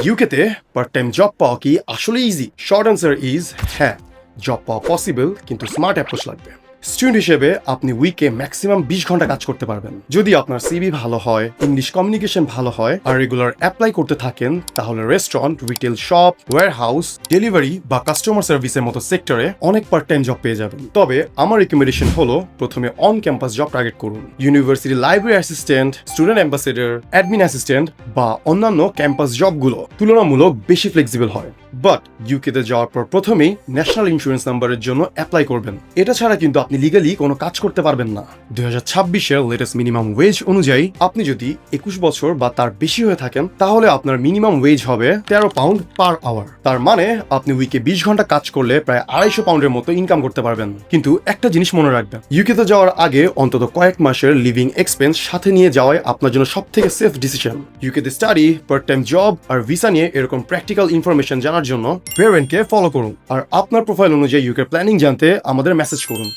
ইউকেতে part time job পাওয়া কি আসলে ইজি? শর্ট অ্যান্সার ইজ হ্যাঁ, জব পাওয়া পসিবল, কিন্তু স্মার্ট অ্যাপ্রোচ লাগবে। স্টুডেন্ট হিসেবে আপনি উইকে ম্যাক্সিমাম 20 ঘন্টা কাজ করতে পারবেন। যদি আপনার সিভি ভালো হয়, ইংলিশ কমিউনিকেশন ভালো হয় আর রেগুলার অ্যাপ্লাই করতে থাকেন, তাহলে restaurant, retail shop, warehouse, delivery বা কাস্টমার সার্ভিসের মতো সেক্টরে অনেক পার্ট টাইম জব পেয়ে যাবেন। তবে আমার রিকমেন্ডেশন হলো প্রথমে অন ক্যাম্পাস জব টার্গেট করুন। University library assistant, student ambassador, admin assistant বা অন্যান্য ক্যাম্পাস জবগুলো তুলনামূলক বেশি ফ্লেক্সিবল হয়। বাট ইউকেতে যাওয়ার পর প্রথমেই ন্যাশনাল ইন্স্যুরেন্স নাম্বারের জন্য অ্যাপ্লাই করবেন। এটা ছাড়া কিন্তু আপনি লিগালি কোনো কাজ করতে পারবেন না। 2026-এর লেটেস্ট মিনিমাম ওয়েজ অনুযায়ী আপনি যদি 21 বছর বা তার বেশি হয়ে থাকেন, তাহলে আপনার মিনিমাম ওয়েজ হবে 13 পাউন্ড পার আওয়ার। তার মানে আপনি উইকে 20 ঘন্টা কাজ করলে প্রায় 250 পাউন্ডের মতো ইনকাম করতে পারবেন। কিন্তু একটা জিনিস মনে রাখবেন, ইউকেতে যাওয়ার আগে অন্তত কয়েক মাসের লিভিং এক্সপেন্স সাথে নিয়ে যাওয়াই আপনার জন্য সব থেকে সেফ ডিসিশন। ইউকেতে স্টাডি, পার্ট টাইম জব আর ভিসা নিয়ে এরকম প্র্যাকটিক্যাল ইনফরমেশন জানার জন্য পেরেন্টকে ফলো করুন। আর আপনার প্রোফাইল অনুযায়ী ইউকে প্ল্যানিং জানতে আমাদের মেসেজ করুন।